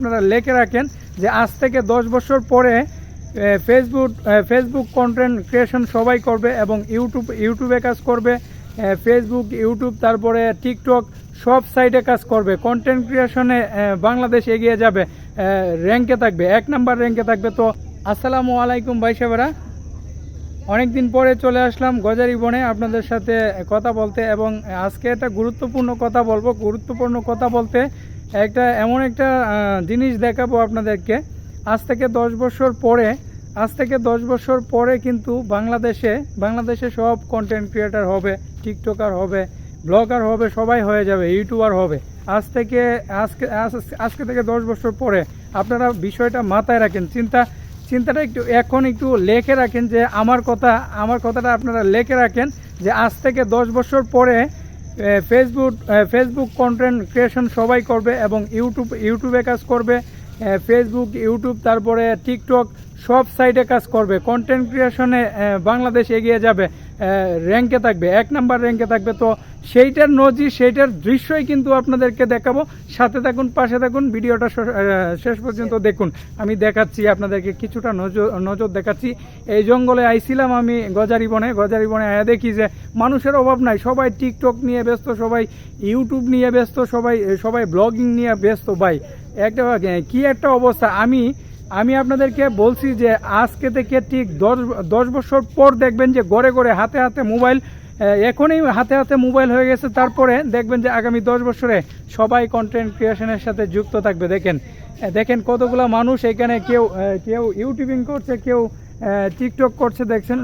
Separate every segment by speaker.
Speaker 1: আপনারা লিখে রাখেন যে আজ থেকে 10 বছর পরে ফেসবুক কন্টেন্ট ক্রিয়েশন সবাই করবে এবং ইউটিউবে কাজ করবে, ফেসবুক, ইউটিউব, তারপরে টিকটক সব সাইটে কাজ করবে। কন্টেন্ট ক্রিয়েশনে বাংলাদেশ এগিয়ে যাবে, র্যাঙ্কে থাকবে, 1 নাম্বার র্যাঙ্কে থাকবে। তো আসসালামু আলাইকুম ভাই সাহেবরা, অনেক দিন পরে চলে আসলাম গজারি বনে আপনাদের সাথে কথা বলতে, এবং আজকে একটা গুরুত্বপূর্ণ কথা বলবো। গুরুত্বপূর্ণ কথা বলতে এমন একটা জিনিস দেখাবো আপনাদেরকে। আজ থেকে 10 বছর পরে কিন্তু বাংলাদেশে সব কন্টেন্ট ক্রিয়েটার হবে, টিকটকার হবে, ব্লগার হবে, সবাই হয়ে যাবে, ইউটিউবার হবে। আজকে থেকে 10 বছর পরে আপনারা বিষয়টা মাথায় রাখেন, চিন্তাটা একটু লিখে রাখেন যে আমার কথাটা আপনারা লিখে রাখেন যে আজ থেকে 10 বছর পরে ফেসবুক কন্টেন্ট ক্রিয়েশন সবাই করবে এবং ইউটিউবে কাজ করবে, ফেসবুক, ইউটিউব, তারপরে টিকটক সব সাইটে কাজ করবে। কন্টেন্ট ক্রিয়েশনে বাংলাদেশ এগিয়ে যাবে, র্যাঙ্কে থাকবে, 1 নাম্বার র্যাঙ্কে থাকবে। তো সেইটার দৃশ্যই কিন্তু আপনাদেরকে দেখাবো। সাথে থাকুন, পাশে থাকুন, ভিডিওটা শেষ পর্যন্ত দেখুন। আমি দেখাচ্ছি আপনাদেরকে, কিছুটা নজর দেখাচ্ছি। এই জঙ্গলে আইছিলাম আমি গজারি বনে আয়া দেখি যে মানুষের অভাব নাই, সবাই টিকটক নিয়ে ব্যস্ত, সবাই ইউটিউব নিয়ে ব্যস্ত, সবাই ব্লগিং নিয়ে ব্যস্ত। ভাই কি একটা অবস্থা। আমি আপনাদেরকে বলছি যে আজকে থেকে ঠিক 10 বছর পর দেখবেন যে ঘরে ঘরে হাতে মোবাইল, এখনই হাতে মোবাইল হয়ে গেছে, তারপরে দেখবেন যে আগামী 10 বছরে সবাই কন্টেন্ট ক্রিয়েশনের সাথে যুক্ত থাকবে। দেখেন কতগুলো মানুষ এখানে, কেউ ইউটিউবিং করছে, কেউ টিকটক করছে, দেখছেন।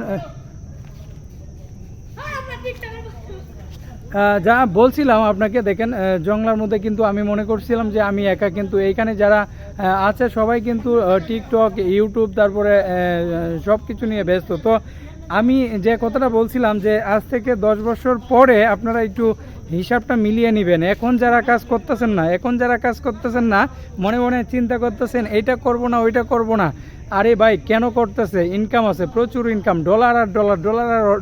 Speaker 1: যা বলছিলাম আপনাকে, দেখেন জঙ্গলার মধ্যে কিন্তু আমি মনে করছিলাম যে আমি একা, কিন্তু এইখানে যারা আছে সবাই কিন্তু টিকটক, ইউটিউব, তারপরে সব কিছু নিয়ে ব্যস্ত। তো আমি যে কথাটা বলছিলাম যে আজ থেকে 10 বছর পরে আপনারা একটু হিসাবটা মিলিয়ে নেবেন। এখন যারা কাজ করতেছেন না মনে মনে চিন্তা করতেছেন এইটা করব না, ওইটা করব না। আরে ভাই কেন করতেছে? ইনকাম আছে, প্রচুর ইনকাম, ডলার আর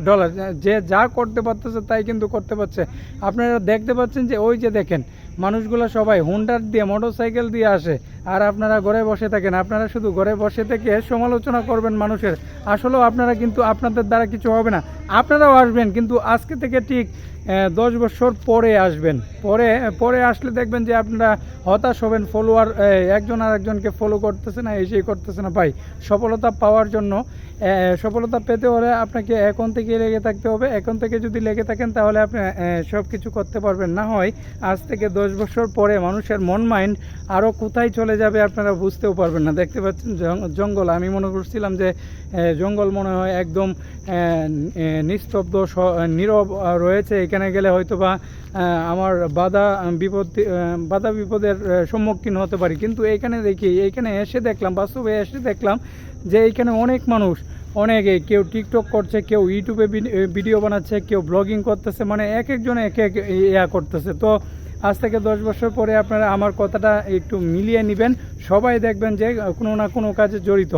Speaker 1: ডলার। যে যা করতে পারতেছে তাই কিন্তু করতে পারছে। আপনারা দেখতে পাচ্ছেন যে ওই যে দেখেন মানুষগুলো সবাই হুন্ডার দিয়ে, মোটরসাইকেল দিয়ে আসে, আর আপনারা ঘরে বসে থাকেন। আপনারা শুধু ঘরে বসে থেকে সমালোচনা করবেন মানুষের। আসলেও আপনাদের দ্বারা কিছু হবে না। আপনারাও আসবেন, কিন্তু আজকে থেকে ঠিক 10 বছর পরে আসবেন। পরে আসলে দেখবেন যে আপনারা হতাশ হবেন। ফলোয়ার একজন আর একজনকে ফলো করতেছে না, সেই করতেছে না। ভাই সফলতা পাওয়ার জন্য, সফলতা পেতে হলে আপনাকে এখন থেকে লেগে থাকতে হবে। এখন থেকে যদি লেগে থাকেন তাহলে আপনি সব কিছু করতে পারবেন। না হয় আজ থেকে 10 বছর পরে মানুষের মাইন্ড আরও কোথায় চলে যাবে আপনারা বুঝতেও পারবেন না। দেখতে পাচ্ছেন জঙ্গল, আমি মনে করছিলাম যে জঙ্গল মনে হয় একদম নিস্তব্ধ, নীরব রয়েছে। এখানে গেলে হয়তো বা আমার বাধা বিপদের সম্মুখীন হতে পারি, কিন্তু এইখানে বাস্তবে এসে দেখলাম যে এইখানে অনেক মানুষ, কেউ টিকটক করছে, কেউ ইউটিউবে ভিডিও বানাচ্ছে, কেউ ব্লগিং করতেছে, মানে একজনে এক করতেছে। তো আজ থেকে 10 বছর পরে আপনারা আমার কথাটা একটু মিলিয়ে নেবেন। সবাই দেখবেন যে কোনো না কোনো কাজে জড়িত।